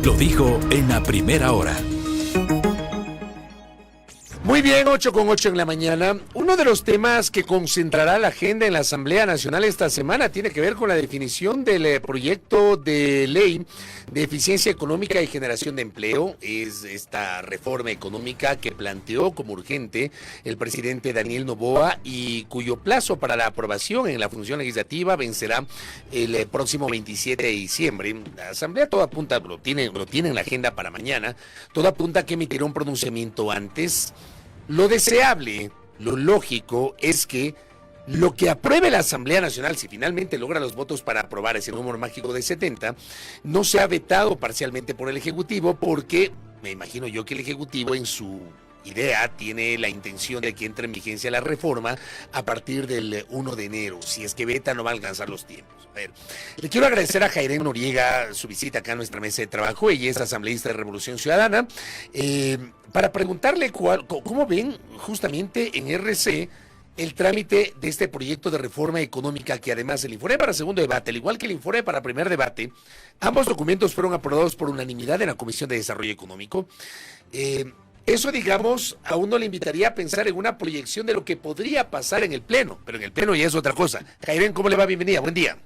Lo dijo en la primera hora. Muy bien, 8:08 en la mañana. Uno de los temas que concentrará la agenda en la Asamblea Nacional esta semana tiene que ver con la definición del proyecto de ley de eficiencia económica y generación de empleo. Es esta reforma económica que planteó como urgente el presidente Daniel Noboa y cuyo plazo para la aprobación en la función legislativa vencerá el próximo 27 de diciembre. La Asamblea todo apunta, lo tiene en la agenda para mañana, todo apunta a que emitirá un pronunciamiento antes. Lo deseable, lo lógico es que lo que apruebe la Asamblea Nacional, si finalmente logra los votos para aprobar ese número mágico de 70, no sea vetado parcialmente por el Ejecutivo, porque me imagino yo que el Ejecutivo en su idea tiene la intención de que entre en vigencia la reforma a partir del 1 de enero. Si es que veta, no va a alcanzar los tiempos. A ver, le quiero agradecer a Jairén Noriega su visita acá a nuestra mesa de trabajo. Ella es asambleísta de Revolución Ciudadana, para preguntarle cómo ven justamente en RC el trámite de este proyecto de reforma económica, que además el informe para segundo debate, al igual que el informe para primer debate, ambos documentos fueron aprobados por unanimidad en la Comisión de Desarrollo Económico. Eso, digamos, a uno le invitaría a pensar en una proyección de lo que podría pasar en el Pleno, pero en el Pleno ya es otra cosa. Jairén, ¿cómo le va? Bienvenida, buen día.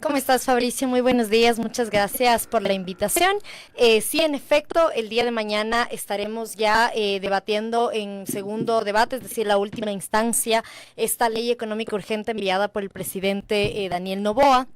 ¿Cómo estás, Fabricio? Muy buenos días, muchas gracias por la invitación. Sí, en efecto, el día de mañana estaremos ya debatiendo en segundo debate, es decir, la última instancia, esta ley económica urgente enviada por el presidente Daniel Noboa.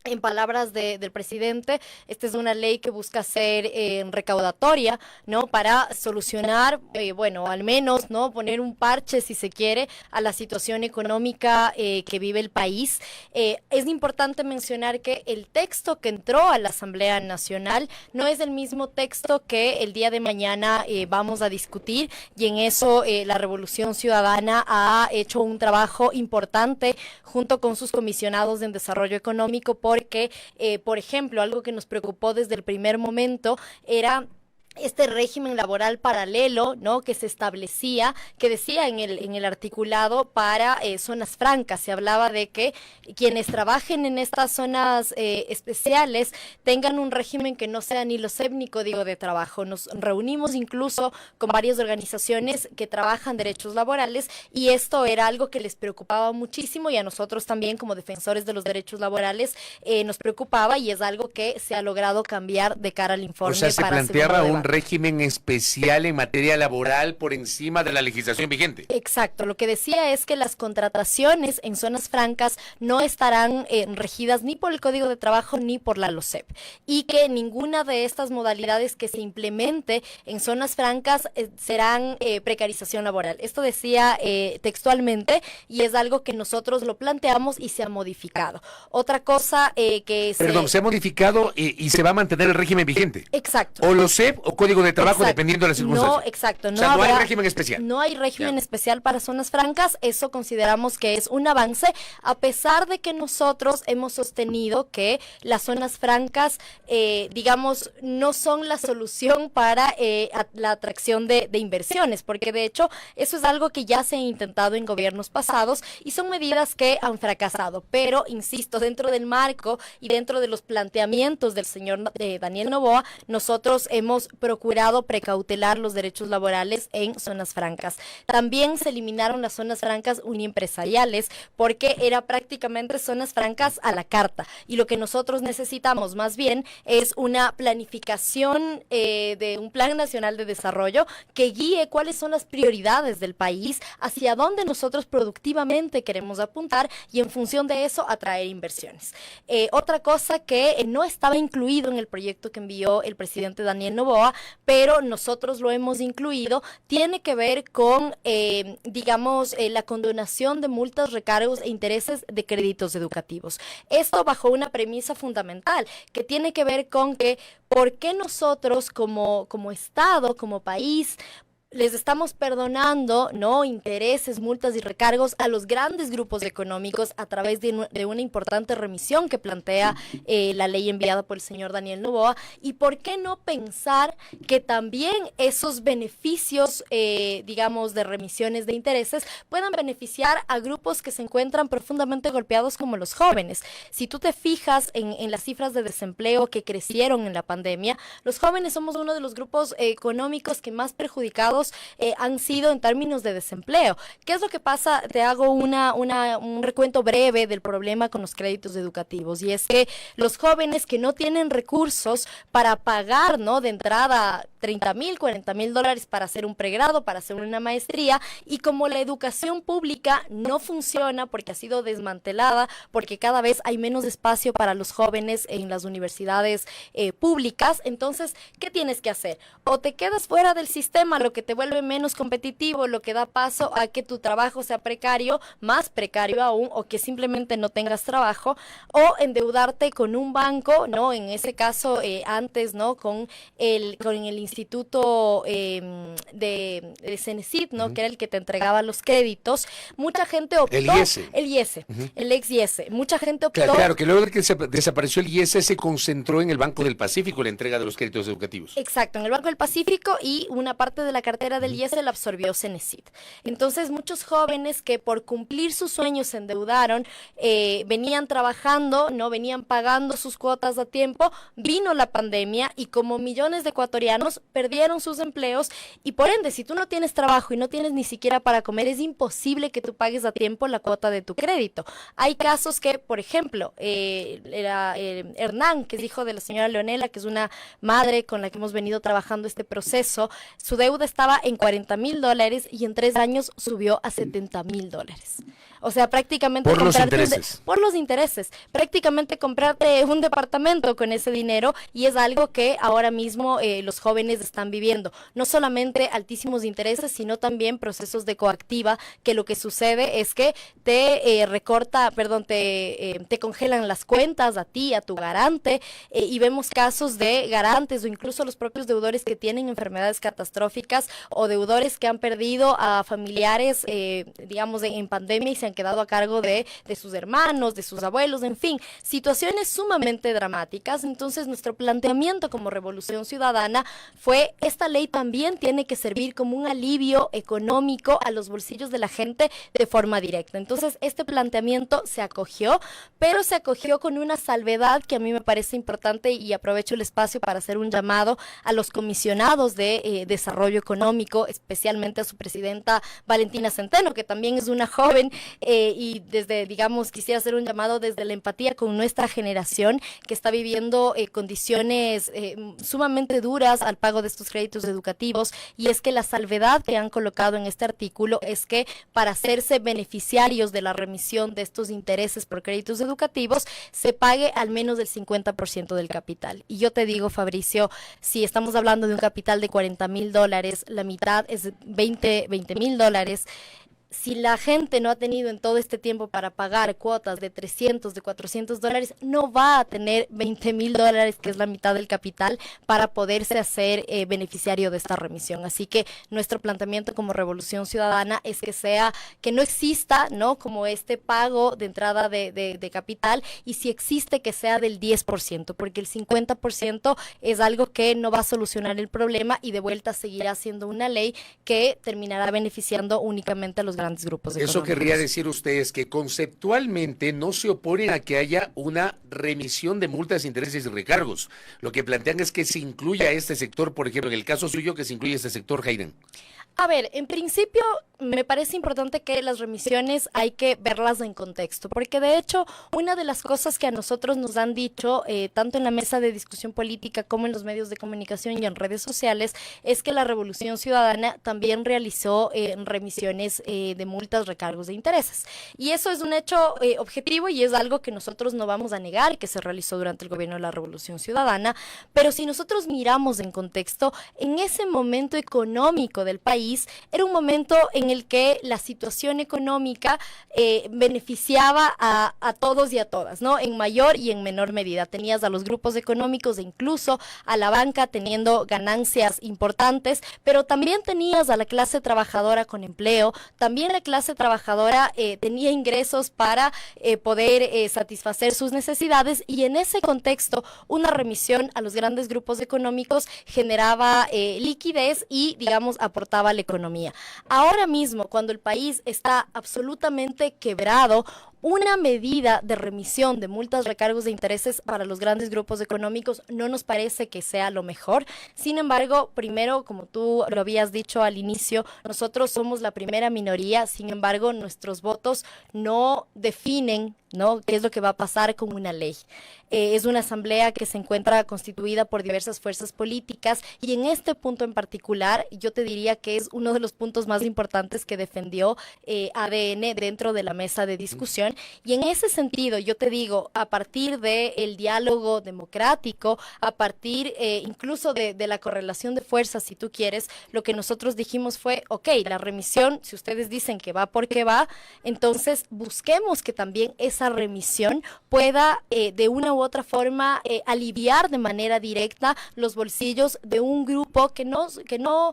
En palabras del presidente, esta es una ley que busca ser recaudatoria, ¿no? Para solucionar, al menos, ¿no? Poner un parche, si se quiere, a la situación económica que vive el país. Es importante mencionar que el texto que entró a la Asamblea Nacional no es el mismo texto que el día de mañana vamos a discutir, y en eso la Revolución Ciudadana ha hecho un trabajo importante junto con sus comisionados en desarrollo económico, porque, por ejemplo, algo que nos preocupó desde el primer momento era este régimen laboral paralelo, ¿no? Que se establecía, que decía en el articulado para zonas francas. Se hablaba de que quienes trabajen en estas zonas especiales tengan un régimen que no sea ni LOCEP ni Código de Trabajo. Nos reunimos incluso con varias organizaciones que trabajan derechos laborales, y esto era algo que les preocupaba muchísimo, y a nosotros también como defensores de los derechos laborales nos preocupaba, y es algo que se ha logrado cambiar de cara al informe. O sea, se planteaba un régimen especial en materia laboral por encima de la legislación vigente. Exacto, lo que decía es que las contrataciones en zonas francas no estarán regidas ni por el Código de Trabajo ni por la LOCEP, y que ninguna de estas modalidades que se implemente en zonas francas serán precarización laboral. Esto decía textualmente, y es algo que nosotros lo planteamos y se ha modificado. Otra cosa se ha modificado y se va a mantener el régimen vigente. Exacto. O LOCEP o Código de Trabajo, exacto, dependiendo de las circunstancias. No, exacto. No, o sea, no hay régimen especial. No hay régimen especial para zonas francas. Eso consideramos que es un avance, a pesar de que nosotros hemos sostenido que las zonas francas, digamos, no son la solución para la atracción de inversiones, porque de hecho eso es algo que ya se ha intentado en gobiernos pasados y son medidas que han fracasado. Pero, insisto, dentro del marco y dentro de los planteamientos del señor Daniel Noboa, nosotros hemos procurado precautelar los derechos laborales en zonas francas. También se eliminaron las zonas francas uniempresariales, porque era prácticamente zonas francas a la carta, y lo que nosotros necesitamos más bien es una planificación de un plan nacional de desarrollo que guíe cuáles son las prioridades del país, hacia dónde nosotros productivamente queremos apuntar, y en función de eso atraer inversiones. Otra cosa que no estaba incluido en el proyecto que envió el presidente Daniel Noboa, pero nosotros lo hemos incluido, tiene que ver con, la condonación de multas, recargos e intereses de créditos educativos. Esto bajo una premisa fundamental, que tiene que ver con que, ¿por qué nosotros como Estado, como país, les estamos perdonando, ¿no?, intereses, multas y recargos a los grandes grupos económicos a través de una importante remisión que plantea la ley enviada por el señor Daniel Noboa. ¿Y por qué no pensar que también esos beneficios, digamos, de remisiones de intereses puedan beneficiar a grupos que se encuentran profundamente golpeados como los jóvenes? Si tú te fijas en las cifras de desempleo que crecieron en la pandemia, los jóvenes somos uno de los grupos económicos que más perjudicados han sido en términos de desempleo. ¿Qué es lo que pasa? Te hago un recuento breve del problema con los créditos educativos, y es que los jóvenes que no tienen recursos para pagar, ¿no?, de entrada 30,000, 40,000 dólares para hacer un pregrado, para hacer una maestría, y como la educación pública no funciona porque ha sido desmantelada, porque cada vez hay menos espacio para los jóvenes en las universidades públicas, entonces, ¿qué tienes que hacer? O te quedas fuera del sistema, lo que te vuelve menos competitivo, lo que da paso a que tu trabajo sea precario, más precario aún, o que simplemente no tengas trabajo, o endeudarte con un banco, ¿no? En ese caso, antes, ¿no?, con el instituto de Cenecit, ¿no?, que era el que te entregaba los créditos. Mucha gente optó... El IES. El IES, el ex IES. Mucha gente optó... Claro, que luego de que desapareció el IES se concentró en el Banco del Pacífico la entrega de los créditos educativos. Exacto, en el Banco del Pacífico, y una parte de la cartera del IES la absorbió Cenecit. Entonces, muchos jóvenes que por cumplir sus sueños se endeudaron, venían trabajando, no venían pagando sus cuotas a tiempo, vino la pandemia y como millones de ecuatorianos perdieron sus empleos, y por ende, si tú no tienes trabajo y no tienes ni siquiera para comer, es imposible que tú pagues a tiempo la cuota de tu crédito. Hay casos que, por ejemplo, era Hernán, que es hijo de la señora Leonela, que es una madre con la que hemos venido trabajando este proceso. Su deuda estaba en 40,000 dólares y en 3 años subió a 70,000 dólares. O sea, prácticamente... Por los intereses. Por los intereses. Prácticamente comprarte un departamento con ese dinero, y es algo que ahora mismo los jóvenes están viviendo. No solamente altísimos intereses, sino también procesos de coactiva, que lo que sucede es que te te congelan las cuentas a ti, a tu garante, y vemos casos de garantes o incluso los propios deudores que tienen enfermedades catastróficas, o deudores que han perdido a familiares, digamos, en pandemia, y se han quedado a cargo de sus hermanos, de sus abuelos, en fin, situaciones sumamente dramáticas. Entonces, nuestro planteamiento como Revolución Ciudadana fue: esta ley también tiene que servir como un alivio económico a los bolsillos de la gente de forma directa. Entonces, este planteamiento se acogió, pero se acogió con una salvedad que a mí me parece importante, y aprovecho el espacio para hacer un llamado a los comisionados de desarrollo económico, especialmente a su presidenta Valentina Centeno, que también es una joven, y digamos, quisiera hacer un llamado desde la empatía con nuestra generación que está viviendo condiciones sumamente duras al pago de estos créditos educativos, y es que la salvedad que han colocado en este artículo es que para hacerse beneficiarios de la remisión de estos intereses por créditos educativos se pague al menos el 50% del capital. Y yo te digo, Fabricio, si estamos hablando de un capital de 40,000 dólares, la mitad es 20,000 dólares. Si la gente no ha tenido en todo este tiempo para pagar cuotas de 300, de 400 dólares, no va a tener 20,000 dólares, que es la mitad del capital, para poderse hacer beneficiario de esta remisión. Así que nuestro planteamiento como Revolución Ciudadana es que no exista, ¿no?, como este pago de entrada de capital, y si existe, que sea del 10%, porque el 50% es algo que no va a solucionar el problema, y de vuelta seguirá siendo una ley que terminará beneficiando únicamente a los grandes grupos económicos. Eso querría decir ustedes que conceptualmente no se oponen a que haya una remisión de multas, intereses y recargos. Lo que plantean es que se incluya este sector, por ejemplo, en el caso suyo, que se incluya este sector, Hayden. A ver, en principio me parece importante que las remisiones hay que verlas en contexto, porque de hecho una de las cosas que a nosotros nos han dicho, tanto en la mesa de discusión política como en los medios de comunicación y en redes sociales, es que la Revolución Ciudadana también realizó remisiones de multas, recargos de intereses. Y eso es un hecho objetivo y es algo que nosotros no vamos a negar que se realizó durante el gobierno de la Revolución Ciudadana, pero si nosotros miramos en contexto, en ese momento económico del país, era un momento en el que la situación económica beneficiaba a todos y a todas, ¿no? En mayor y en menor medida. Tenías a los grupos económicos e incluso a la banca teniendo ganancias importantes, pero también tenías a la clase trabajadora con empleo, también la clase trabajadora tenía ingresos para poder satisfacer sus necesidades, y en ese contexto una remisión a los grandes grupos económicos generaba liquidez y, digamos, aportaba a la economía. Ahora mismo, cuando el país está absolutamente quebrado, una medida de remisión de multas, recargos de intereses para los grandes grupos económicos no nos parece que sea lo mejor. Sin embargo, primero, como tú lo habías dicho al inicio, nosotros somos la primera minoría, sin embargo, nuestros votos no definen, ¿no?, qué es lo que va a pasar con una ley. Es una asamblea que se encuentra constituida por diversas fuerzas políticas y en este punto en particular yo te diría que es uno de los puntos más importantes que defendió ADN dentro de la mesa de discusión, y en ese sentido yo te digo, a partir del diálogo democrático, a partir incluso de la correlación de fuerzas, si tú quieres, lo que nosotros dijimos fue, ok, la remisión, si ustedes dicen que va porque va, entonces busquemos que también esa remisión pueda de una u otra forma aliviar de manera directa los bolsillos de un grupo que no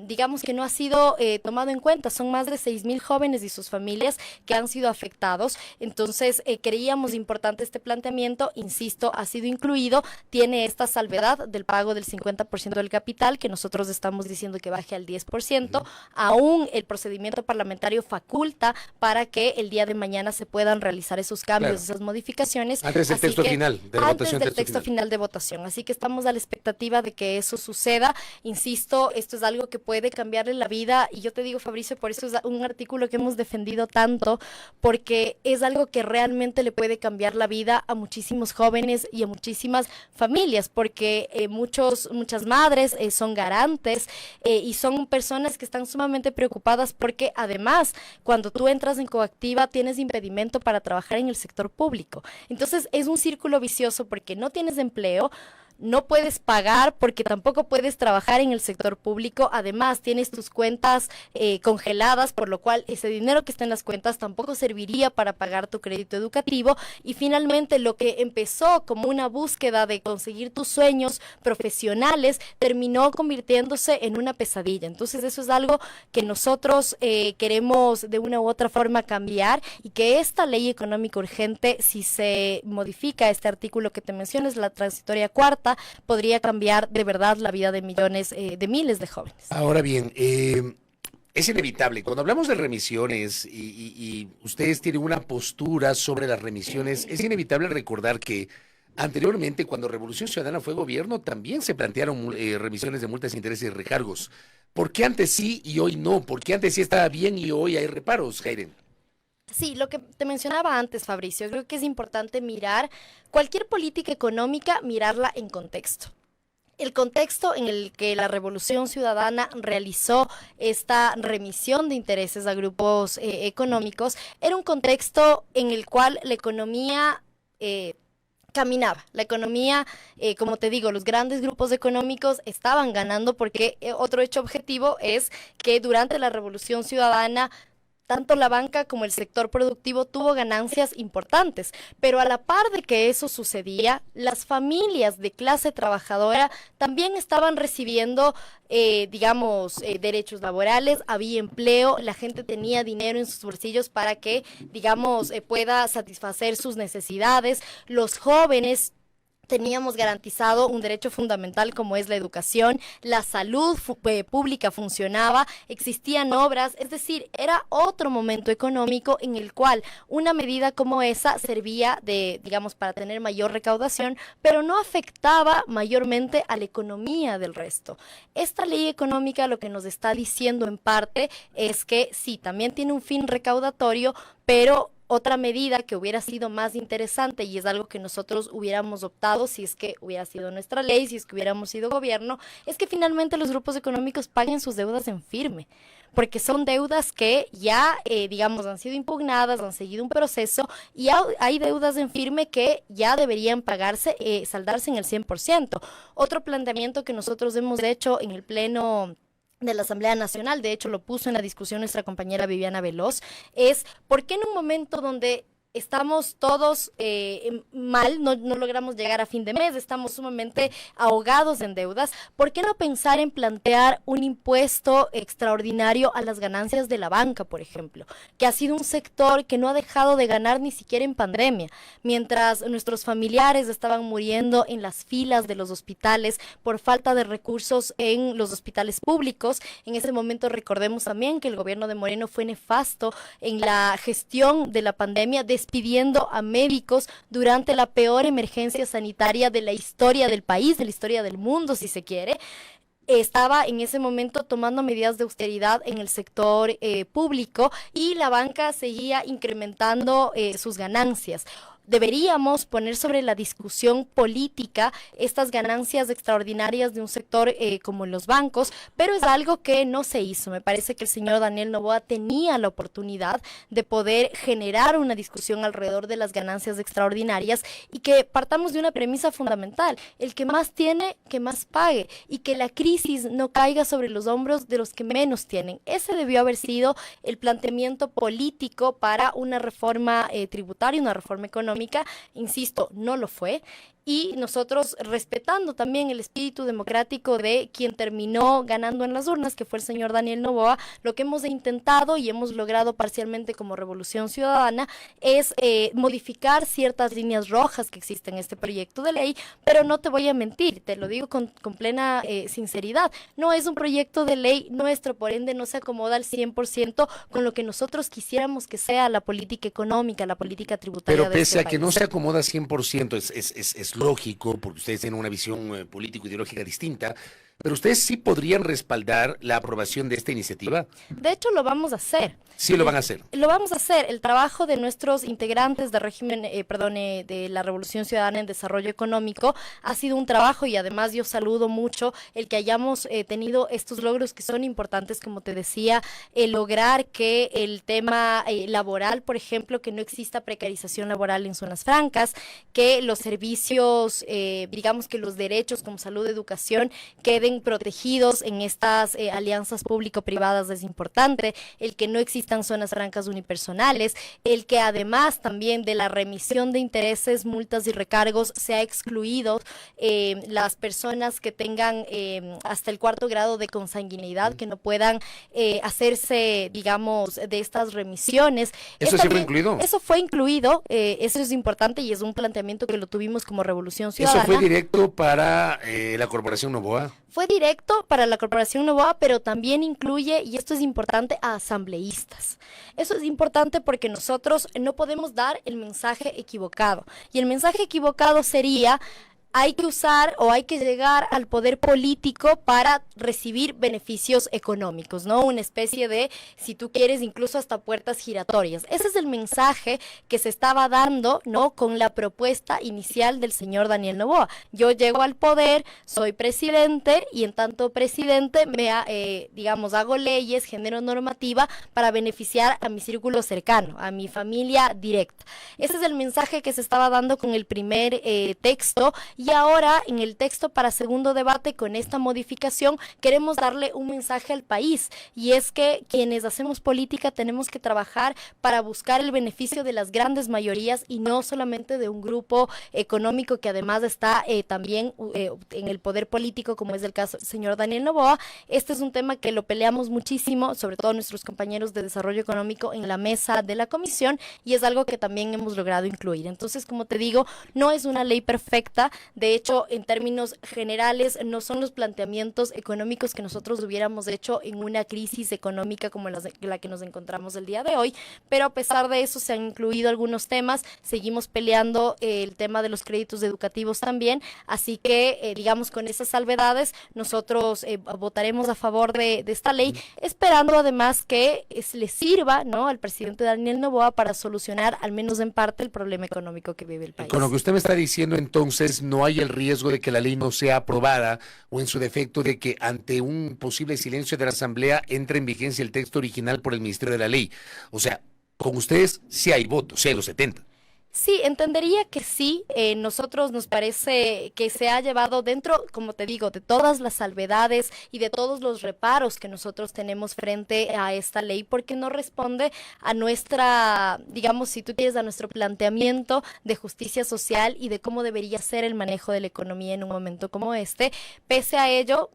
digamos que no ha sido tomado en cuenta. Son más de 6,000 jóvenes y sus familias que han sido afectados. Entonces creíamos importante este planteamiento, insisto, ha sido incluido, tiene esta salvedad del pago del 50% del capital, que nosotros estamos diciendo que baje al 10%, aún el procedimiento parlamentario faculta para que el día de mañana se puedan realizar esos cambios, claro, esas modificaciones. Antes del texto final de la votación. Antes del texto final de votación. Así que estamos a la expectativa de que eso suceda. Insisto, esto es algo que puede cambiarle la vida, y yo te digo, Fabricio, por eso es un artículo que hemos defendido tanto, porque es algo que realmente le puede cambiar la vida a muchísimos jóvenes y a muchísimas familias, porque muchas madres son garantes y son personas que están sumamente preocupadas porque además cuando tú entras en coactiva tienes impedimento para trabajar en el sector público. Entonces es un círculo vicioso porque no tienes empleo, no puedes pagar porque tampoco puedes trabajar en el sector público, además tienes tus cuentas congeladas, por lo cual ese dinero que está en las cuentas tampoco serviría para pagar tu crédito educativo, y finalmente lo que empezó como una búsqueda de conseguir tus sueños profesionales terminó convirtiéndose en una pesadilla. Entonces eso es algo que nosotros queremos de una u otra forma cambiar, y que esta ley económica urgente, si se modifica este artículo que te mencionas, la transitoria cuarta, podría cambiar de verdad la vida de millones, de miles de jóvenes. Ahora bien, es inevitable, cuando hablamos de remisiones y ustedes tienen una postura sobre las remisiones, es inevitable recordar que anteriormente, cuando Revolución Ciudadana fue gobierno, también se plantearon remisiones de multas, intereses y recargos. ¿Por qué antes sí y hoy no? ¿Por qué antes sí estaba bien y hoy hay reparos, Hayden? Sí, lo que te mencionaba antes, Fabricio, creo que es importante mirar cualquier política económica, mirarla en contexto. El contexto en el que la Revolución Ciudadana realizó esta remisión de intereses a grupos económicos era un contexto en el cual la economía caminaba. La economía, como te digo, los grandes grupos económicos estaban ganando porque otro hecho objetivo es que durante la Revolución Ciudadana tanto la banca como el sector productivo tuvo ganancias importantes, pero a la par de que eso sucedía, las familias de clase trabajadora también estaban recibiendo, derechos laborales, había empleo, la gente tenía dinero en sus bolsillos para que, pueda satisfacer sus necesidades, los jóvenes teníamos garantizado un derecho fundamental como es la educación, la salud pública funcionaba, existían obras, es decir, era otro momento económico en el cual una medida como esa servía para tener mayor recaudación, pero no afectaba mayormente a la economía del resto. Esta ley económica lo que nos está diciendo en parte es que sí, también tiene un fin recaudatorio, pero Otra medida que hubiera sido más interesante y es algo que nosotros hubiéramos optado si es que hubiera sido nuestra ley, si es que hubiéramos sido gobierno, es que finalmente los grupos económicos paguen sus deudas en firme, porque son deudas que ya, digamos, han sido impugnadas, han seguido un proceso y hay deudas en firme que ya deberían pagarse, saldarse en el 100%. Otro planteamiento que nosotros hemos hecho en el Pleno de la Asamblea Nacional, de hecho lo puso en la discusión nuestra compañera Viviana Veloz, es ¿por qué en un momento donde estamos todos mal, no logramos llegar a fin de mes, estamos sumamente ahogados en deudas? ¿Por qué no pensar en plantear un impuesto extraordinario a las ganancias de la banca, por ejemplo? Que ha sido un sector que no ha dejado de ganar ni siquiera en pandemia. Mientras nuestros familiares estaban muriendo en las filas de los hospitales por falta de recursos en los hospitales públicos, en ese momento recordemos también que el gobierno de Moreno fue nefasto en la gestión de la pandemia, despidiendo a médicos durante la peor emergencia sanitaria de la historia del país, de la historia del mundo, si se quiere. Estaba en ese momento tomando medidas de austeridad en el sector público y la banca seguía incrementando sus ganancias. Deberíamos poner sobre la discusión política estas ganancias extraordinarias de un sector como los bancos, pero es algo que no se hizo. Me parece que el señor Daniel Noboa tenía la oportunidad de poder generar una discusión alrededor de las ganancias extraordinarias y que partamos de una premisa fundamental: el que más tiene, que más pague, y que la crisis no caiga sobre los hombros de los que menos tienen. Ese debió haber sido el planteamiento político para una reforma tributaria, una reforma económica. Insisto, no lo fue. Y nosotros, respetando también el espíritu democrático de quien terminó ganando en las urnas, que fue el señor Daniel Noboa, lo que hemos intentado y hemos logrado parcialmente como Revolución Ciudadana es modificar ciertas líneas rojas que existen en este proyecto de ley, pero no te voy a mentir, te lo digo con plena sinceridad, no es un proyecto de ley nuestro, por ende no se acomoda al 100% con lo que nosotros quisiéramos que sea la política económica, la política tributaria. Pero pese a que no se acomoda 100%, es lógico, porque ustedes tienen una visión político-ideológica distinta, pero ustedes sí podrían respaldar la aprobación de esta iniciativa. De hecho, lo vamos a hacer. Sí, lo van a hacer. Lo vamos a hacer. El trabajo de nuestros integrantes del régimen, de la Revolución Ciudadana en Desarrollo Económico ha sido un trabajo, y además yo saludo mucho el que hayamos tenido estos logros que son importantes, como te decía, lograr que el tema laboral, por ejemplo, que no exista precarización laboral en zonas francas, que los servicios, digamos que los derechos como salud, educación, queden protegidos en estas alianzas público-privadas es importante, el que no existan zonas francas unipersonales, el que además también de la remisión de intereses, multas y recargos se ha excluido las personas que tengan hasta el 4º grado de consanguinidad, que no puedan hacerse, digamos, de estas remisiones. ¿Eso sí fue incluido? Eso fue incluido, eso es importante y es un planteamiento que lo tuvimos como Revolución Ciudadana. ¿Eso fue directo para la Corporación Noboa? Fue directo para la Corporación Noboa, pero también incluye, y esto es importante, a asambleístas. Eso es importante porque nosotros no podemos dar el mensaje equivocado. Y el mensaje equivocado sería: hay que usar o hay que llegar al poder político para recibir beneficios económicos, ¿no? Una especie de, si tú quieres, incluso hasta puertas giratorias. Ese es el mensaje que se estaba dando, ¿no?, con la propuesta inicial del señor Daniel Noboa. Yo llego al poder, soy presidente y en tanto presidente digamos, hago leyes, genero normativa para beneficiar a mi círculo cercano, a mi familia directa. Ese es el mensaje que se estaba dando con el primer texto. Y ahora, en el texto para segundo debate, con esta modificación, queremos darle un mensaje al país, y es que quienes hacemos política tenemos que trabajar para buscar el beneficio de las grandes mayorías y no solamente de un grupo económico que además está también en el poder político, como es el caso del señor Daniel Noboa. Este es un tema que lo peleamos muchísimo, sobre todo nuestros compañeros de Desarrollo Económico en la mesa de la comisión, y es algo que también hemos logrado incluir. Entonces, como te digo, no es una ley perfecta. De hecho, en términos generales, no son los planteamientos económicos que nosotros hubiéramos hecho en una crisis económica como la que nos encontramos el día de hoy, pero a pesar de eso se han incluido algunos temas, seguimos peleando el tema de los créditos educativos también, así que digamos con esas salvedades nosotros votaremos a favor de esta ley, esperando además que le sirva, ¿no?, al presidente Daniel Noboa para solucionar al menos en parte el problema económico que vive el país. Con lo que usted me está diciendo, entonces, no hay el riesgo de que la ley no sea aprobada o en su defecto de que ante un posible silencio de la Asamblea entre en vigencia el texto original por el Ministerio de la Ley. O sea, con ustedes sí hay votos, sí hay los 70. Sí, entendería que sí. Nosotros nos parece que se ha llevado dentro, como te digo, de todas las salvedades y de todos los reparos que nosotros tenemos frente a esta ley, porque no responde a nuestra, digamos, si tú quieres, a nuestro planteamiento de justicia social y de cómo debería ser el manejo de la economía en un momento como este. Pese a ello,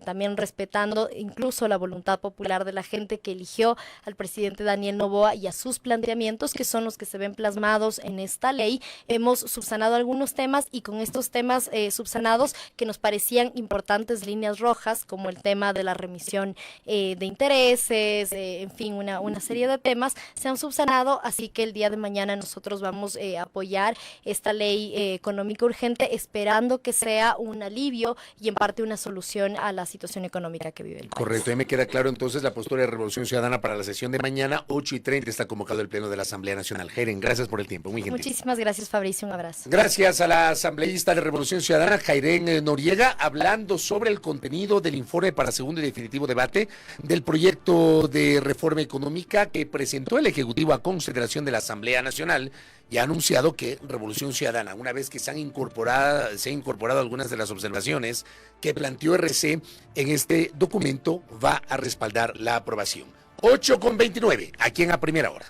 también respetando incluso la voluntad popular de la gente que eligió al presidente Daniel Noboa y a sus planteamientos, que son los que se ven plasmados en esta ley, hemos subsanado algunos temas, y con estos temas subsanados que nos parecían importantes líneas rojas, como el tema de la remisión de intereses, en fin, una serie de temas se han subsanado, así que el día de mañana nosotros vamos a apoyar esta ley económica urgente, esperando que sea un alivio y en parte una solución a la situación económica que vive el país. Correcto, ahí me queda claro entonces la postura de Revolución Ciudadana para la sesión de mañana, 8:30 está convocado el Pleno de la Asamblea Nacional. Jairen, gracias por el tiempo, muy gentil. Muchísimas gracias, Fabricio, un abrazo. Gracias a la asambleísta de Revolución Ciudadana, Jairen Noriega, hablando sobre el contenido del informe para segundo y definitivo debate del proyecto de reforma económica que presentó el Ejecutivo a consideración de la Asamblea Nacional, y ha anunciado que Revolución Ciudadana, una vez que se han incorporado algunas de las observaciones que planteó RC en este documento, va a respaldar la aprobación. 8:29, aquí en A Primera Hora.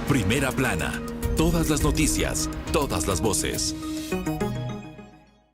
Primera Plana, todas las noticias, todas las voces.